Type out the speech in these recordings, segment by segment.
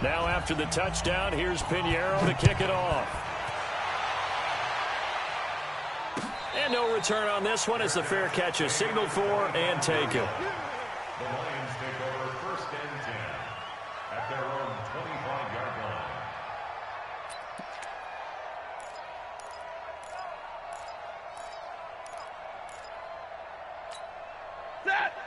Now after the touchdown, here's Pinheiro to kick it off. And no return on this one as the fair catch is signaled for and taken. The Lions take over 1st and 10 at their own 25-yard line.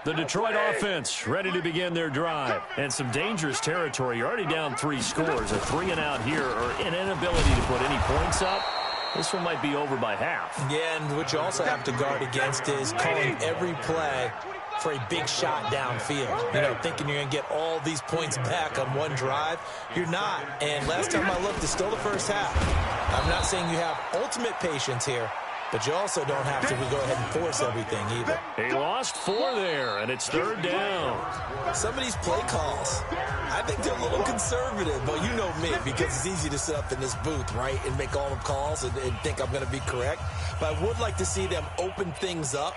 The Detroit offense ready to begin their drive. And some dangerous territory. You're already down 3 scores. A 3-and-out here or an inability to put any points up. This one might be over by half. Yeah, and what you also have to guard against is calling every play for a big shot downfield. You know, thinking you're going to get all these points back on one drive. You're not. And last time I looked, it's still the first half. I'm not saying you have ultimate patience here, but you also don't have to go ahead and force everything either. He lost 4 there, and it's 3rd down. Some of these play calls, I think they're a little conservative, but you know me, because it's easy to sit up in this booth, right, and make all the calls and think I'm going to be correct. But I would like to see them open things up,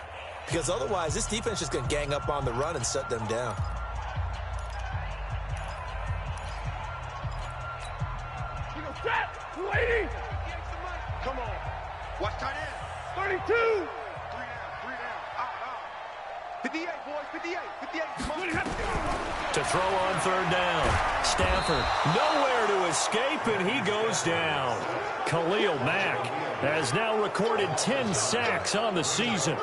because otherwise this defense is just going to gang up on the run and shut them down. Come on. Watch tight end. 32. 3 down. 58, boys. 58. 58. Come on. To throw on 3rd down. Stafford nowhere to escape, and he goes down. Khalil Mack has now recorded 10 sacks on the season.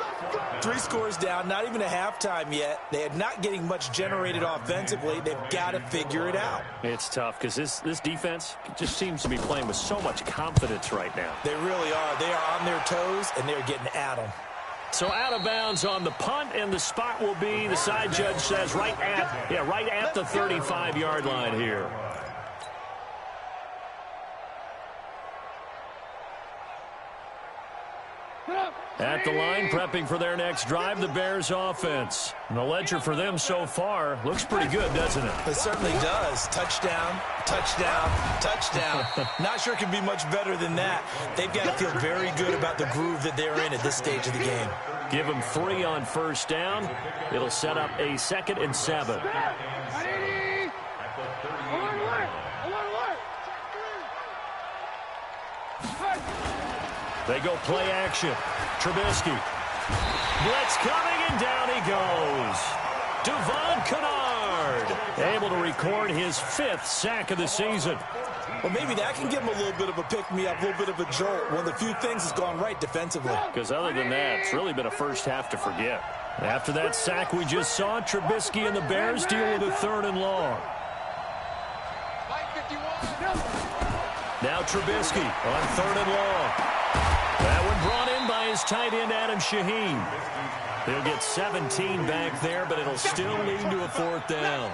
3 scores down, not even a halftime yet. They are not getting much generated offensively. They've got to figure it out. It's tough because this defense just seems to be playing with so much confidence right now. They really are. They are on their toes, and they're getting at them. So out of bounds on the punt, and the spot will be, the side judge says, right at the 35-yard line here. At the line, prepping for their next drive, the Bears offense. And the ledger for them so far looks pretty good, doesn't it? It certainly does. Touchdown, touchdown, touchdown. Not sure it can be much better than that. They've got to feel very good about the groove that they're in at this stage of the game. Give them 3 on 1st down. It'll set up a 2nd and 7. They go play action. Trubisky. Blitz coming, and down he goes. Devon Kennard able to record his 5th sack of the season. Well, maybe that can give him a little bit of a pick-me-up, a little bit of a jolt. One of the few things that's gone right defensively. Because other than that, it's really been a first half to forget. After that sack we just saw, Trubisky and the Bears deal with a 3rd and long. Now Trubisky on 3rd and long. That one brought in by his tight end, Adam Shaheen. He'll get 17 back there, but it'll still lead to a 4th down.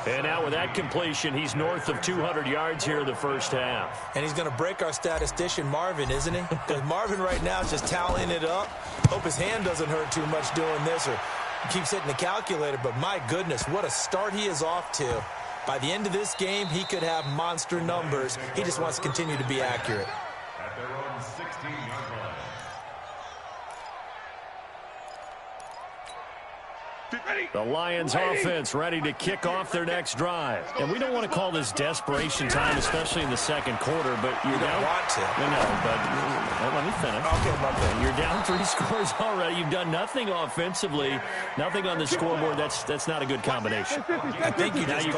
And now with that completion, he's north of 200 yards here in the first half. And he's going to break our statistician, Marvin, isn't he? Because Marvin right now is just tallying it up. Hope his hand doesn't hurt too much doing this or keeps hitting the calculator. But my goodness, what a start he is off to. By the end of this game, he could have monster numbers. He just wants to continue to be accurate. At their own 16-yard line. The Lions offense ready to kick off their next drive. And we don't want to call this desperation time, especially in the 2nd quarter, but you're down. Want to. No, but let me finish. Okay. You're down 3 scores already. You've done nothing offensively, nothing on the scoreboard. That's not a good combination. I think you just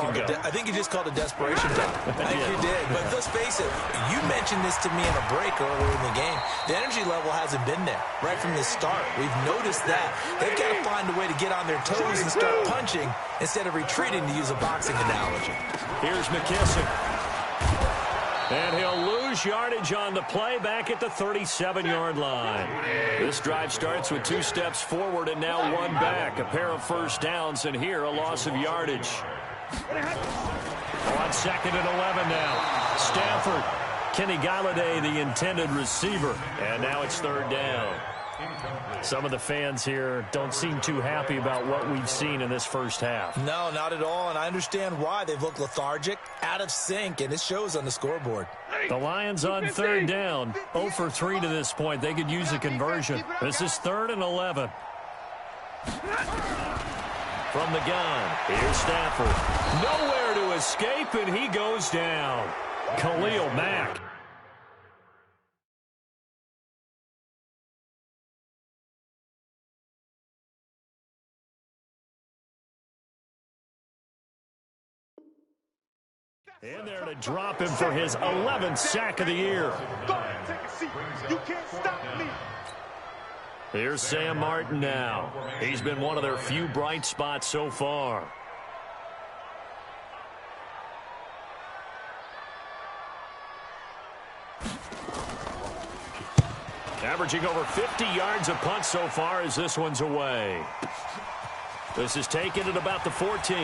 called it desperation time. I think you did. But let's face it, you mentioned this to me in a break earlier in the game. The energy level hasn't been there right from the start. We've noticed that. They've got to find a way to get on their toes and start punching instead of retreating, to use a boxing analogy. Here's McKissick. And he'll lose yardage on the play back at the 37-yard line. This drive starts with 2 steps forward and now 1 back. A pair of 1st downs, and here a loss of yardage. On 2nd and 11 now. Stafford. Kenny Galladay, the intended receiver. And now it's 3rd down. Some of the fans here don't seem too happy about what we've seen in this first half. No, not at all, and I understand why. They've looked lethargic, out of sync, and it shows on the scoreboard. The Lions on 3rd down, 0 for 3 to this point. They could use a conversion. This is 3rd and 11. From the gun, here's Stafford. Nowhere there to escape, and he goes down. Khalil Mack. In there to drop him for his 11th sack of the year. Go ahead, take a seat. You can't stop me. Here's Sam Martin now. He's been one of their few bright spots so far. Averaging over 50 yards a punt so far as this one's away. This is taken at about the 14.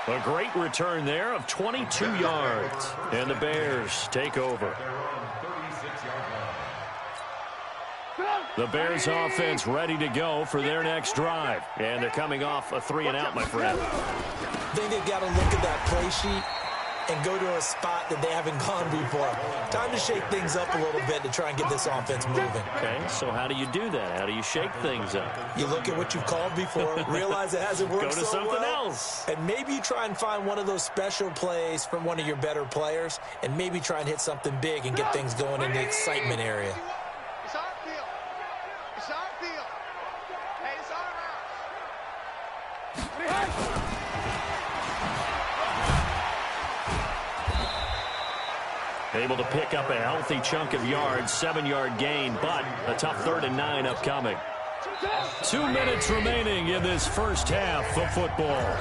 A great return there of 22 yards. And the Bears take over. The Bears offense ready to go for their next drive. And they're coming off a 3-and-out, my friend. I think they've got to look at that play sheet and go to a spot that they haven't gone before. Time to shake things up a little bit to try and get this offense moving. Okay, so how do you do that? How do you shake things up? You look at what you've called before, realize it hasn't worked Go to so something well, else. and maybe you try and find one of those special plays from one of your better players, and maybe try and hit something big and get things going in the excitement area. It's our field. It's our field. Hey, it's our house. Able to pick up a healthy chunk of yards, 7-yard gain, but a tough 3rd and 9 upcoming. 2 minutes remaining in this first half of football.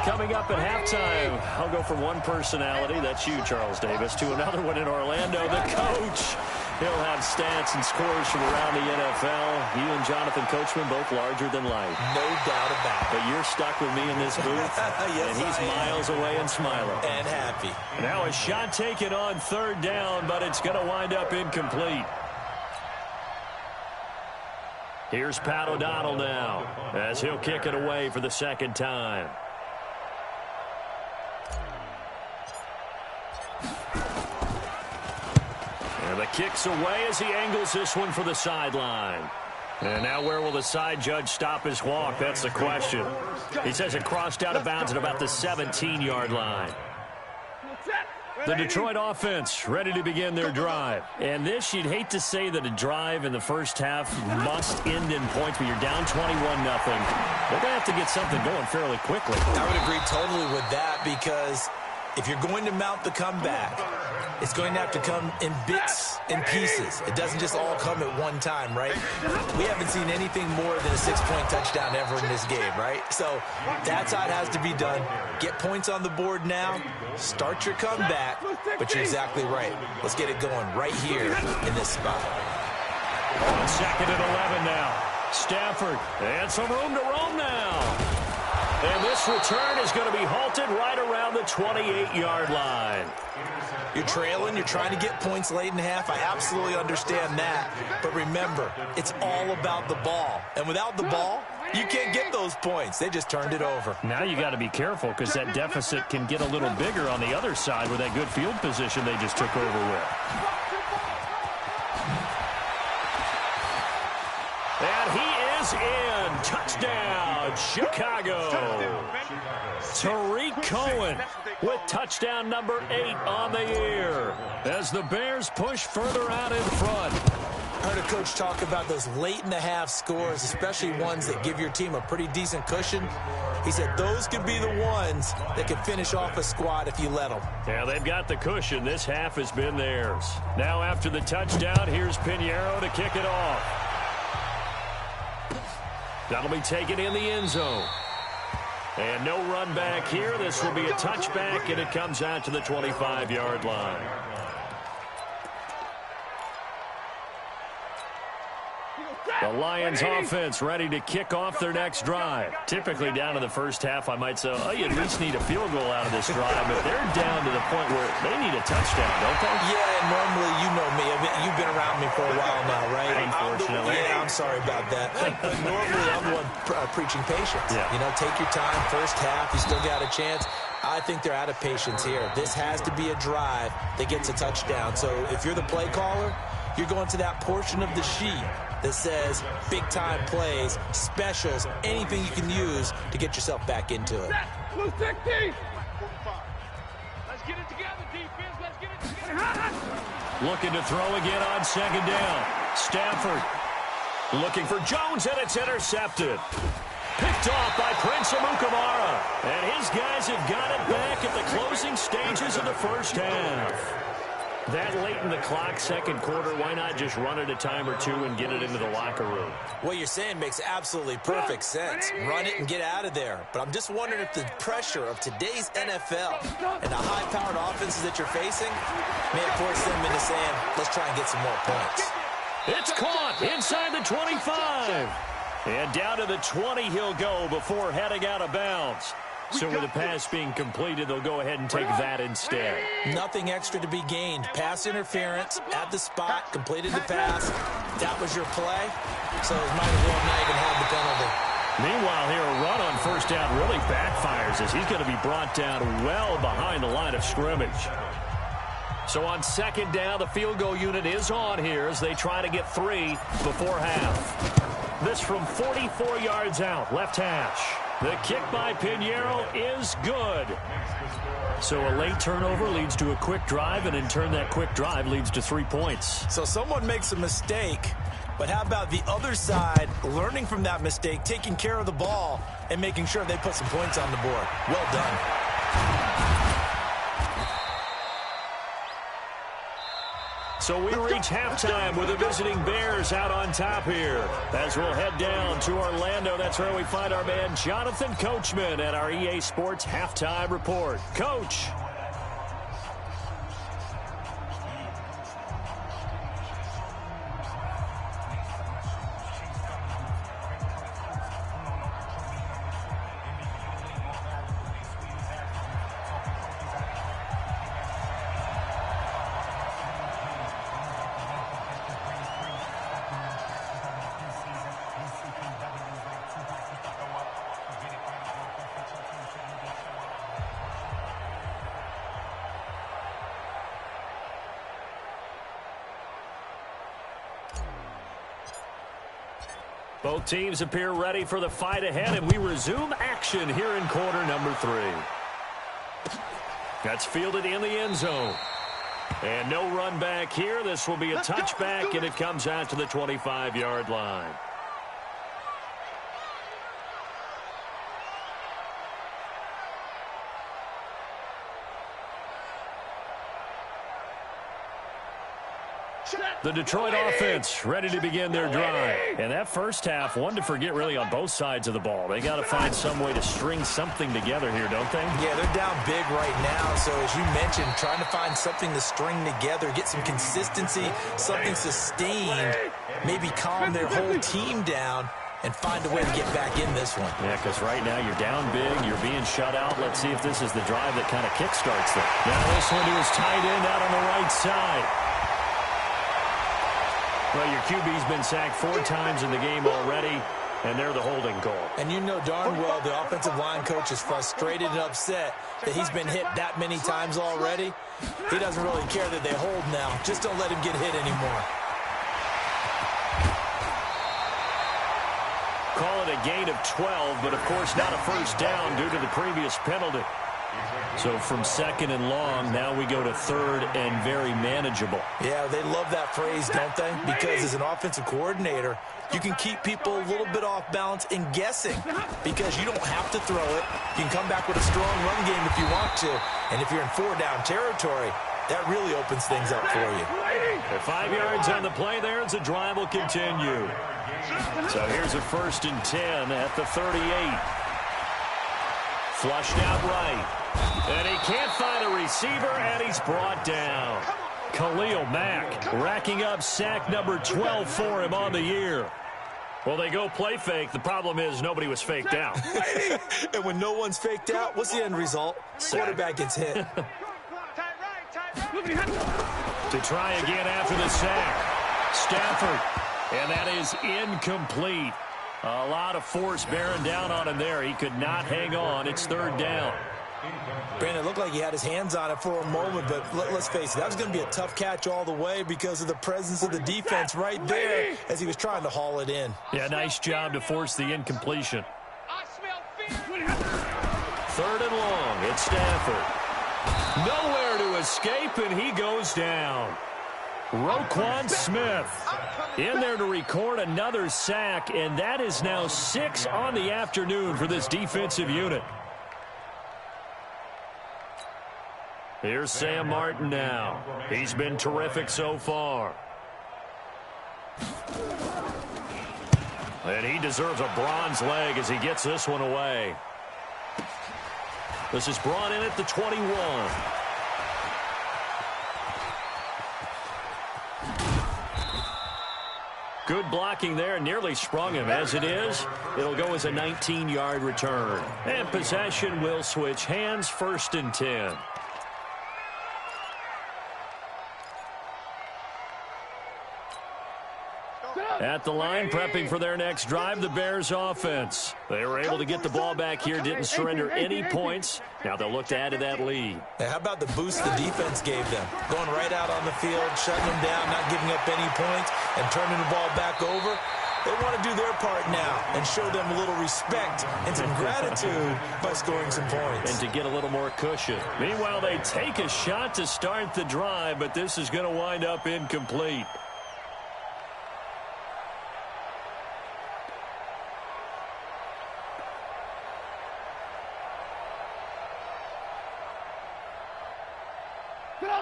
Coming up at halftime, I'll go from one personality, that's you, Charles Davis, to another one in Orlando, the coach. He'll have stats and scores from around the NFL. You and Jonathan Coachman, both larger than life. No doubt about it. But you're stuck with me in this booth, Yes, and he's miles away and smiling. And happy. Now a shot taken on 3rd down, but it's going to wind up incomplete. Here's Pat O'Donnell now, as he'll kick it away for the 2nd time. And the kick's away as he angles this one for the sideline. And now where will the side judge stop his walk? That's the question. He says it crossed out of bounds at about the 17-yard line. The Detroit offense ready to begin their drive. And this, you'd hate to say that a drive in the first half must end in points, but you're down 21-0. They're going to have to get something going fairly quickly. I would agree totally with that, because if you're going to mount the comeback, it's going to have to come in bits and pieces. It doesn't just all come at one time, right? We haven't seen anything more than a 6-point touchdown ever in this game, right? So that's how it has to be done. Get points on the board now. Start your comeback. But you're exactly right. Let's get it going right here in this spot. On 2nd and 11 now. Stafford, and some room to roam now. And this return is going to be halted right around the 28-yard line. You're trailing. You're trying to get points late in half. I absolutely understand that. But remember, it's all about the ball. And without the ball, you can't get those points. They just turned it over. Now you got to be careful, because that deficit can get a little bigger on the other side with that good field position they just took over with. And he is in. Touchdown, Chicago. Tariq Cohen with touchdown number 8 on the year as the Bears push further out in front. I heard a coach talk about those late-in-the-half scores, especially ones that give your team a pretty decent cushion. He said those could be the ones that could finish off a squad if you let them. Yeah, they've got the cushion. This half has been theirs. Now after the touchdown, here's Pinheiro to kick it off. That'll be taken in the end zone. And no run back here. This will be a touchback, and it comes out to the 25-yard line. The Lions offense ready to kick off their next drive. Typically down in the first half, I might say, oh, you at least need a field goal out of this drive, but they're down to the point where they need a touchdown, don't they? Yeah, and normally, you know me. You've been around me for a while now, right? Unfortunately. I'm sorry about that. But normally, I'm the one preaching patience. Yeah. You know, take your time. First half, you still got a chance. I think they're out of patience here. This has to be a drive that gets a touchdown. So if you're the play caller, you're going to that portion of the sheet that says big-time plays, specials, anything you can use to get yourself back into it. Blue 16. Let's get it together, defense. Let's get it together. Looking to throw again on second down. Stafford looking for Jones, and it's intercepted. Picked off by Prince Amukamara. And his guys have got it back at the closing stages of the first half. That late in the clock, second quarter, why not just run it a time or two and get it into the locker room? What you're saying makes absolutely perfect sense. Run it and get out of there. But I'm just wondering if the pressure of today's NFL and the high-powered offenses that you're facing may have forced them into saying, let's try and get some more points. It's caught inside the 25. And down to the 20 he'll go before heading out of bounds. So with the pass being completed, they'll go ahead and take that instead. Nothing extra to be gained. Pass interference at the spot, completed the pass. That was your play. So it might as well not even have the penalty. Meanwhile, here a run on first down really backfires as he's going to be brought down well behind the line of scrimmage. So on second down, the field goal unit is on here as they try to get 3 before half. This from 44 yards out, left hash. The kick by Pinheiro is good. So a late turnover leads to a quick drive, and in turn that quick drive leads to 3 points. So someone makes a mistake, but how about the other side learning from that mistake, taking care of the ball, and making sure they put some points on the board? Well done. So we reach halftime with the visiting Bears out on top here. As we'll head down to Orlando, that's where we find our man Jonathan Coachman at our EA Sports Halftime Report. Coach. Both teams appear ready for the fight ahead, and we resume action here in quarter number 3. That's fielded in the end zone. And no run back here. This will be a touchback, and it comes out to the 25-yard line. The Detroit offense ready to begin their drive. And that first half, one to forget really on both sides of the ball. They got to find some way to string something together here, don't they? Yeah, they're down big right now. So as you mentioned, trying to find something to string together, get some consistency, something sustained, maybe calm their whole team down and find a way to get back in this one. Yeah, because right now you're down big, you're being shut out. Let's see if this is the drive that kind of kickstarts them. Now this one to his tight end out on the right side. Well, your QB's been sacked 4 times in the game already, and they're the holding call. And you know darn well the offensive line coach is frustrated and upset that he's been hit that many times already. He doesn't really care that they hold now. Just don't let him get hit anymore. Call it a gain of 12, but of course not a first down due to the previous penalty. So from second and long, now we go to third and very manageable. Yeah, they love that phrase, don't they? Because as an offensive coordinator, you can keep people a little bit off balance and guessing because you don't have to throw it. You can come back with a strong run game if you want to. And if you're in 4-down territory, that really opens things up for you. At 5 yards on the play there as the drive will continue. So here's a 1st and 10 at the 38. Flushed out right. And he can't find a receiver, and he's brought down. Khalil Mack racking up sack number 12 for him on the year. Well, they go play fake. The problem is nobody was faked out. And when no one's faked out, what's the end result? Quarterback gets hit. To try again after the sack. Stafford. And that is incomplete. A lot of force bearing down on him there. He could not hang on. It's 3rd down. Brandon, it looked like he had his hands on it for a moment, but let's face it, that was going to be a tough catch all the way because of the presence of the defense right there as he was trying to haul it in. Yeah, nice job to force the incompletion. 3rd and long. It's Stafford. Nowhere to escape, and he goes down. Roquan Smith in there to record another sack, and that is now 6 on the afternoon for this defensive unit. Here's Sam Martin now. He's been terrific so far. And he deserves a bronze leg as he gets this one away. This is brought in at the 21. Good blocking there, nearly sprung him. As it is, it'll go as a 19-yard return. And possession will switch hands, 1st and 10. At the line, prepping for their next drive, the Bears offense. They were able to get the ball back here, didn't surrender any points. Now they'll look to add to that lead. Now, how about the boost the defense gave them? Going right out on the field, shutting them down, not giving up any points, and turning the ball back over. They want to do their part now and show them a little respect and some gratitude by scoring some points. And to get a little more cushion. Meanwhile, they take a shot to start the drive, but this is going to wind up incomplete.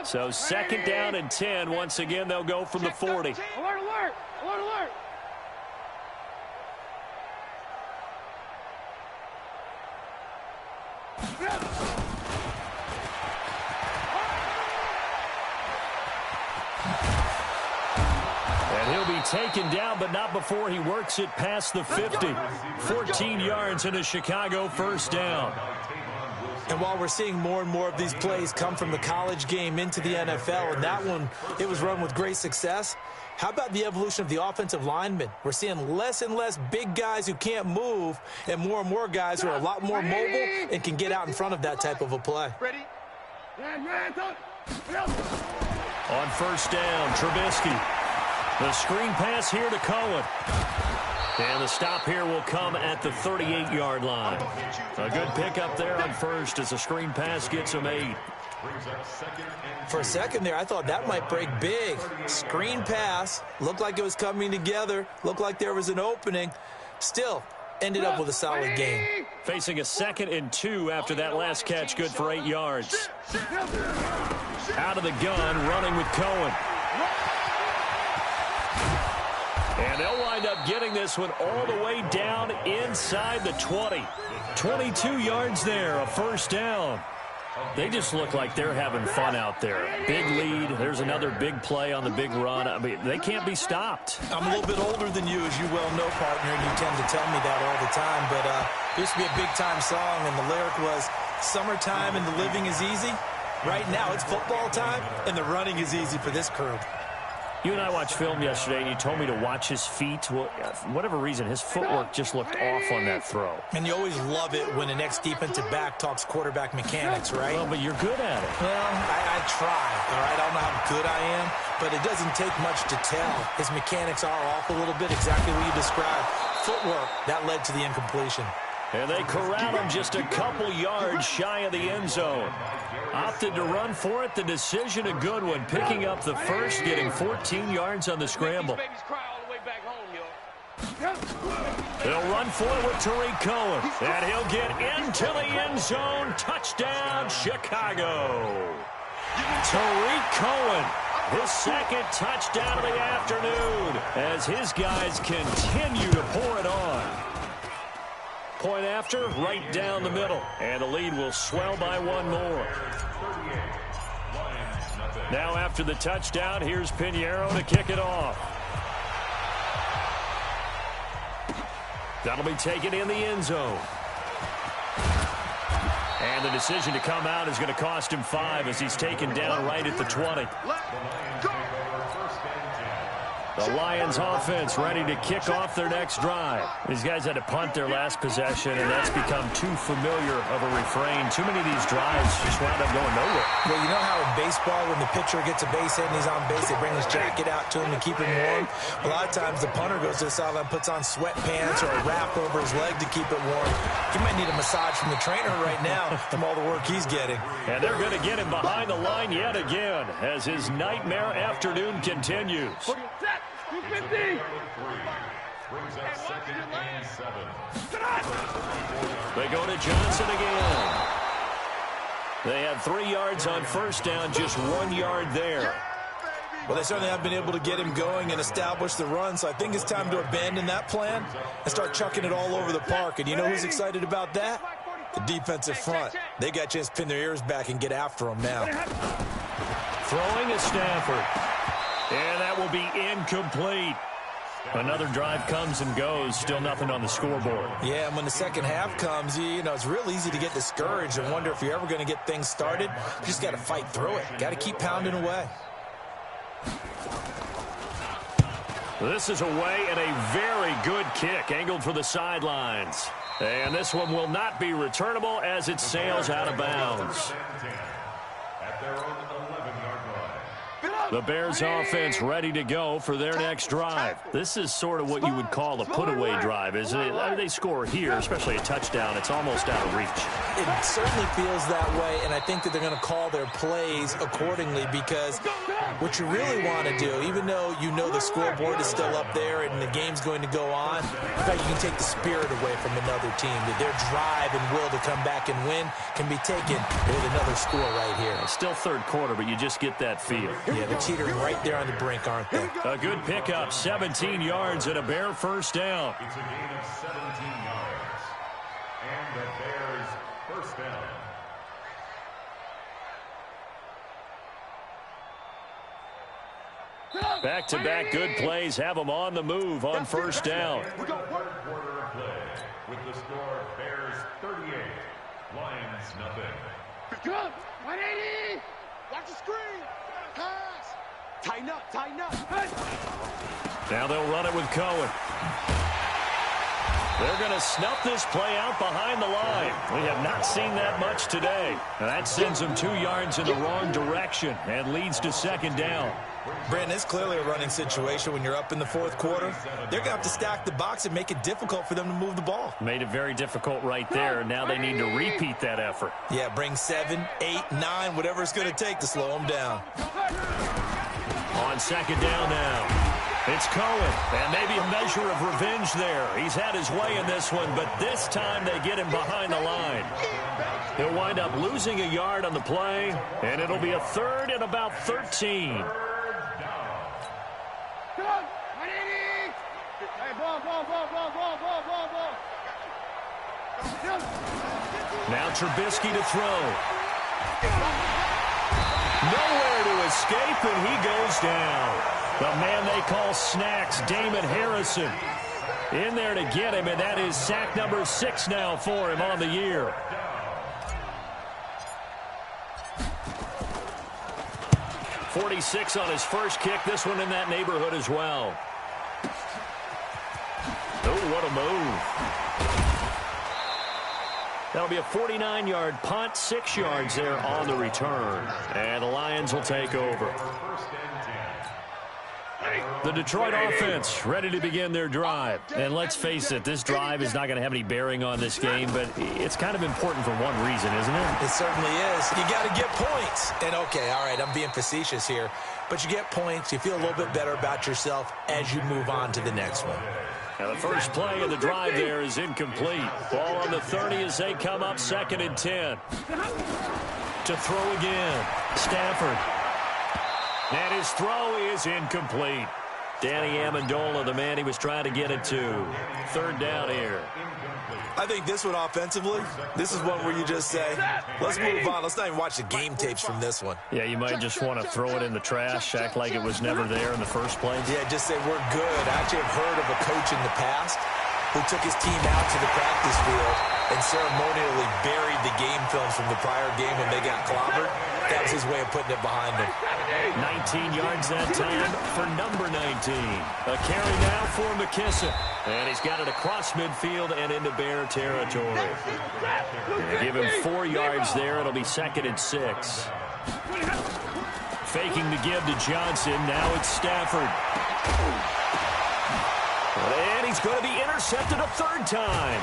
So 2nd down and 10. Once again, they'll go from the 40. Alert, alert! Alert, alert! And he'll be taken down, but not before he works it past the 50. 14 yards and a Chicago 1st down. And while we're seeing more and more of these plays come from the college game into the NFL, and that one, it was run with great success, how about the evolution of the offensive linemen? We're seeing less and less big guys who can't move and more guys who are a lot more mobile and can get out in front of that type of a play. Ready? On 1st down, Trubisky. The screen pass here to Cohen. And the stop here will come at the 38-yard line. A good pickup there on 1st as the screen pass gets him 8. For a second there, I thought that might break big. Screen pass, looked like it was coming together, looked like there was an opening. Still, ended up with a solid game. Facing a 2nd and 2 after that last catch, good for 8 yards. Out of the gun, running with Cohen. And they'll wind up getting this one all the way down inside the 20. 22 yards there, a 1st down. They just look like they're having fun out there. Big lead. There's another big play on the big run. I mean, they can't be stopped. I'm a little bit older than you, as you well know, partner, and you tend to tell me that all the time. But it used to be a big-time song, and the lyric was, "Summertime and the living is easy." Right now, it's football time, and the running is easy for this crew. You and I watched film yesterday, and you told me to watch his feet. Well, for whatever reason, his footwork just looked off on that throw. And you always love it when the next defensive back talks quarterback mechanics, right? Well, but you're good at it. Well, I try, all right? I don't know how good I am, but it doesn't take much to tell. His mechanics are off a little bit, exactly what you described. Footwork, that led to the incompletion. And they corral him just a couple yards shy of the end zone. Opted to run for it. The decision a good one. Picking up the 1st, getting 14 yards on the scramble. They'll run for it with Tariq Cohen. And he'll get into the end zone. Touchdown, Chicago. Tariq Cohen, his 2nd touchdown of the afternoon as his guys continue to pour it on. Point after, right down the middle. And the lead will swell by 1 more. Now after the touchdown, here's Pinheiro to kick it off. That'll be taken in the end zone. And the decision to come out is going to cost him 5 as he's taken down right at the 20. The Lions offense ready to kick off their next drive. These guys had to punt their last possession, and that's become too familiar of a refrain. Too many of these drives just wound up going nowhere. Well, you know how in baseball, when the pitcher gets a base hit and he's on base, they bring his jacket out to him to keep him warm? A lot of times the punter goes to the sideline, puts on sweatpants or a wrap over his leg to keep it warm. He might need a massage from the trainer right now from all the work he's getting. And they're going to get him behind the line yet again as his nightmare afternoon continues. Brings up 2nd and 7. They go to Johnson again. They had 3 yards on first down, just 1 yard there. Well, they certainly have been able to get him going and establish the run, so I think it's time to abandon that plan and start chucking it all over the park. And you know who's excited about that? The defensive front. They got a chance to pin their ears back and get after him now. Throwing is Stafford. And that will be incomplete. Another drive comes and goes. Still nothing on the scoreboard. Yeah, and when the second half comes, you know, it's real easy to get discouraged and wonder if you're ever going to get things started. You just got to fight through it. Got to keep pounding away. This is away and a very good kick angled for the sidelines. And this one will not be returnable as it sails out of bounds. At their own 11-yard line. The Bears offense ready to go for their next drive. This is sort of what you would call a put-away drive, isn't it? They score here, especially a touchdown. It's almost out of reach. It certainly feels that way, and I think that they're going to call their plays accordingly because what you really want to do, even though you know the scoreboard is still up there and the game's going to go on, in fact, you can take the spirit away from another team, that their drive and will to come back and win can be taken with another score right here. It's still third quarter, but you just get that feel. Yeah, they're teetering right there on the brink, aren't they? A good pickup, 17 yards and a Bear first down. It's a gain of 17 yards. And the Bears first down. Back-to-back good plays have them on the move on first down. Third quarter of play with the score Bears 38, Lions nothing. Good. 180. Watch the screen. Pass. Tighten up. Tighten up. Now they'll run it with Cohen. They're going to snuff this play out behind the line. We have not seen that much today. That sends them 2 yards in the wrong direction and leads to second down. Brandon, it's clearly a running situation when you're up in the fourth quarter. They're going to have to stack the box and make it difficult for them to move the ball. Made it very difficult right there. Now they need to repeat that effort. Yeah, bring 7, 8, 9, whatever it's going to take to slow them down. On second down now. It's Cohen, and maybe a measure of revenge there. He's had his way in this one, but this time they get him behind the line. He'll wind up losing a yard on the play, and it'll be a third and about 13. Now Trubisky to throw. Nowhere to escape, and he goes down. The man they call Snacks, Damon Harrison, in there to get him, and that is sack number 6 now for him on the year. .46 on his first kick. This one in that neighborhood as well. Oh, what a move. That'll be a 49-yard punt, 6 yards there on the return. And the Lions will take over. The Detroit offense ready to begin their drive. And let's face it, this drive is not going to have any bearing on this game, but it's kind of important for one reason, isn't it? It certainly is. You got to get points. And, okay, all right, I'm being facetious here. But you get points, you feel a little bit better about yourself as you move on to the next one. Now the first play of the drive there is incomplete. Ball on the 30 as they come up 2nd and 10. To throw again. Stafford. And his throw is incomplete. Danny Amendola, the man he was trying to get it to. Third down here. I think this one offensively, this is one where you just say, let's move on. Let's not even watch the game tapes from this one. Yeah, you might just want to throw it in the trash, act like it was never there in the first place. Yeah, just say we're good. I actually have heard of a coach in the past who took his team out to the practice field and ceremonially buried the game films from the prior game when they got clobbered. was his way of putting it behind him. 19 yards that time for number 19. A carry now for McKissick. And he's got it across midfield and into Bear territory. And give him 4 yards there. It'll be 2nd and 6. Faking the give to Johnson. Now it's Stafford. And he's going to be intercepted a 3rd time.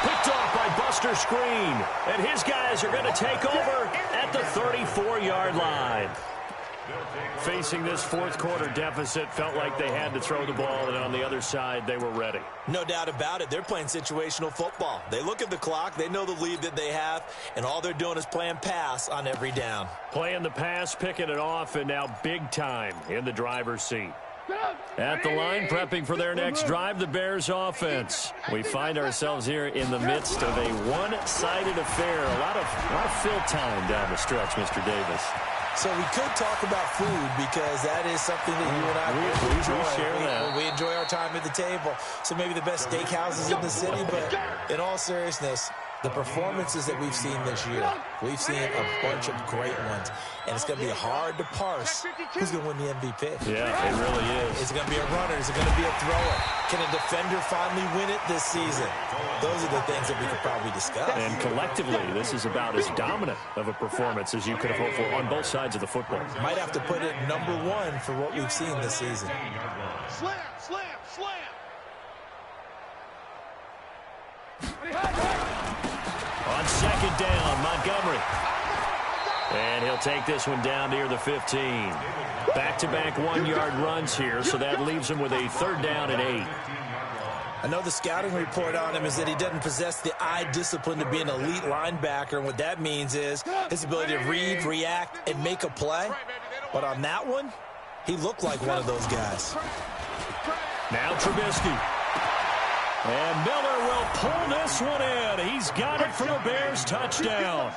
Picked off by Buster Screen. And his guys are going to take over at the 34-yard line. Facing this 4th quarter deficit, felt like they had to throw the ball, and on the other side, they were ready. No doubt about it. They're playing situational football. They look at the clock, they know the lead that they have, and all they're doing is playing pass on every down. Playing the pass, picking it off, and now big time in the driver's seat. At the line, prepping for their next drive, the Bears offense. We find ourselves here in the midst of a one-sided affair. A lot of fill time down the stretch, Mr. Davis. So we could talk about food because that is something that you and I enjoy. We enjoy our time at the table. So maybe the best steakhouses in the city, but in all seriousness, the performances that we've seen this year, we've seen a bunch of great ones, and it's going to be hard to parse who's going to win the MVP. Yeah, it really is. Is it going to be a runner? Is it going to be a thrower? Can a defender finally win it this season? Those are the things that we could probably discuss. And collectively, this is about as dominant of a performance as you could have hoped for on both sides of the football. Might have to put it number 1 for what we've seen this season. Slam, slam, slam. On 2nd down, Montgomery. And he'll take this one down near the 15. Back-to-back 1-yard runs here, so that leaves him with a 3rd down and 8. I know the scouting report on him is that he doesn't possess the eye discipline to be an elite linebacker, and what that means is his ability to read, react, and make a play. But on that one, he looked like one of those guys. Now Trubisky. And Miller will pull this one in. He's got it for the Bears touchdown.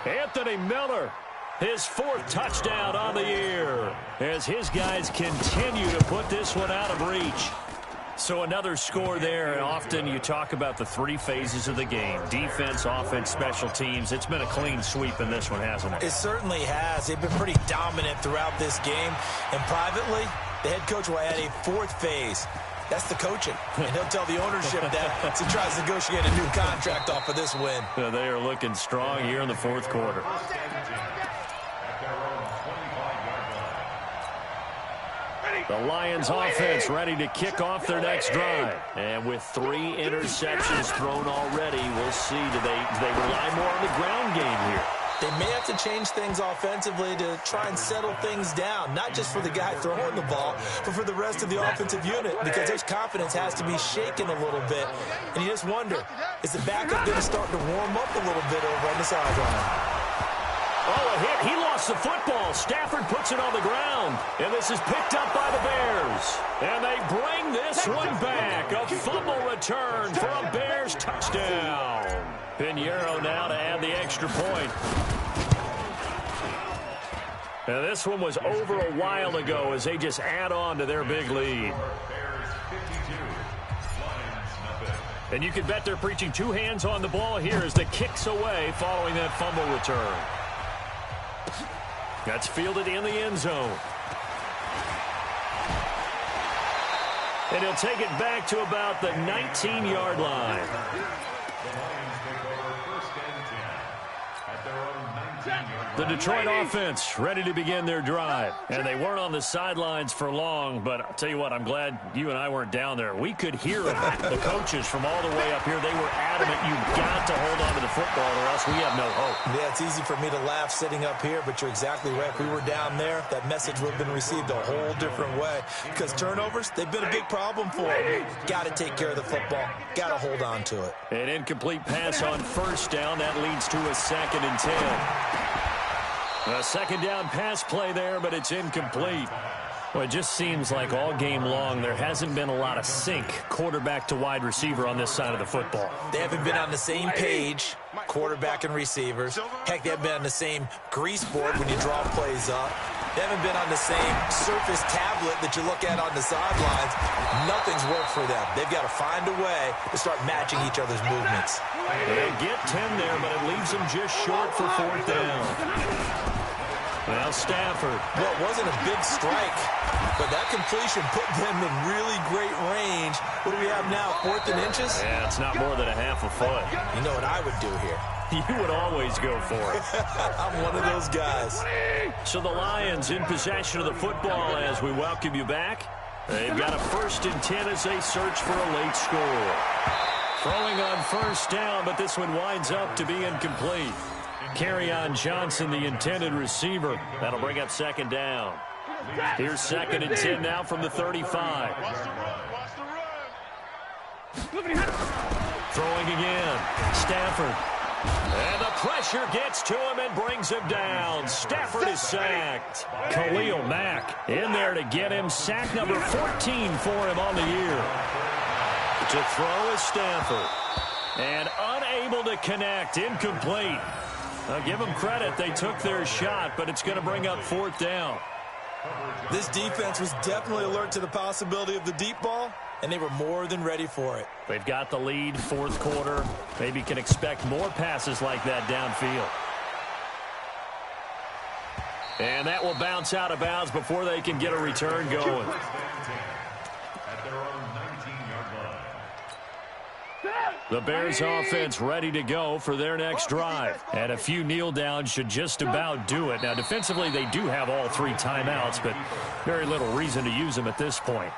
Anthony Miller, his 4th touchdown on the year, as his guys continue to put this one out of reach. So another score there, and often you talk about the 3 phases of the game. Defense, offense, special teams. It's been a clean sweep in this one, hasn't it? It certainly has. They've been pretty dominant throughout this game. And privately, the head coach will add a 4th phase. That's the coaching. And he'll tell the ownership that as he tries to negotiate a new contract off of this win. Yeah, they are looking strong here in the 4th quarter. The Lions offense ready to kick off their next drive. And with 3 interceptions thrown already, we'll see. Do they rely more on the ground game here? They may have to change things offensively to try and settle things down, not just for the guy throwing the ball, but for the rest of the offensive unit, because their confidence has to be shaken a little bit. And you just wonder, is the backup going to start to warm up a little bit over on the sideline? Oh, a hit. He lost the football. Stafford puts it on the ground. And this is picked up by the Bears. And they bring this one back. A fumble return for a Bears touchdown. Pinheiro now to add the extra point. Now this one was over a while ago as they just add on to their big lead. And you can bet they're preaching 2 hands on the ball here as the kick's away following that fumble return. That's fielded in the end zone. And he'll take it back to about the 19-yard line. The Detroit offense ready to begin their drive. And they weren't on the sidelines for long, but I'll tell you what, I'm glad you and I weren't down there. We could hear the coaches from all the way up here. They were adamant, you've got to hold on to the football or else we have no hope. Yeah, it's easy for me to laugh sitting up here, but you're exactly right. If we were down there, that message would have been received a whole different way. Because turnovers, they've been a big problem for them. Got to take care of the football. Got to hold on to it. An incomplete pass on 1st down. That leads to a 2nd and 10. A 2nd down pass play there, but it's incomplete. Well, it just seems like all game long there hasn't been a lot of sync quarterback to wide receiver on this side of the football. They haven't been on the same page, quarterback and receivers. Heck, they haven't been on the same grease board when you draw plays up. They haven't been on the same Surface tablet that you look at on the sidelines. Nothing's worked for them. They've got to find a way to start matching each other's movements. They get 10 there, but it leaves them just short for 4th down. Well, Stafford. Well, it wasn't a big strike, but that completion put them in really great range. What do we have now, 4th and inches? Yeah, it's not more than a half a foot. You know what I would do here? You would always go for it. I'm one of those guys. So the Lions in possession of the football as we welcome you back. They've got a 1st and 10 as they search for a late score. Throwing on 1st down, but this one winds up to be incomplete. Kerryon Johnson, the intended receiver. That'll bring up 2nd down. Here's 2nd and 10 now from the 35. Throwing again. Stafford. And the pressure gets to him and brings him down. Stafford is sacked. Khalil Mack in there to get him. Sack number 14 for him on the year. To throw is Stafford. And unable to connect. Incomplete. I'll give them credit. They took their shot, but it's going to bring up 4th down. This defense was definitely alert to the possibility of the deep ball, and they were more than ready for it. They've got the lead, 4th quarter. Maybe can expect more passes like that downfield. And that will bounce out of bounds before they can get a return going. At their own 19-yard line. The Bears offense ready to go for their next drive. And a few kneel downs should just about do it. Now, defensively, they do have all 3 timeouts, but very little reason to use them at this point.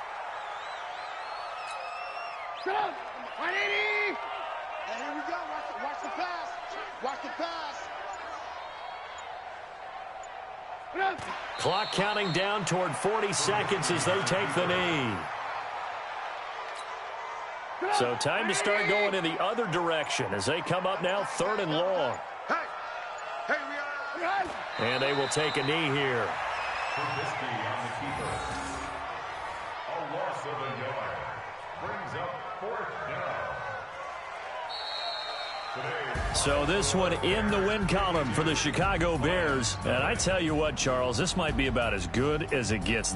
Hey, here we go. Watch the pass. Watch the pass. Clock counting down toward 40 seconds as they take the knee. So time to start going in the other direction as they come up now 3rd and long. And they will take a knee here. Trubisky on the keeper. A loss of a yard. Brings up 4th down. So this one in the win column for the Chicago Bears. And I tell you what, Charles, this might be about as good as it gets.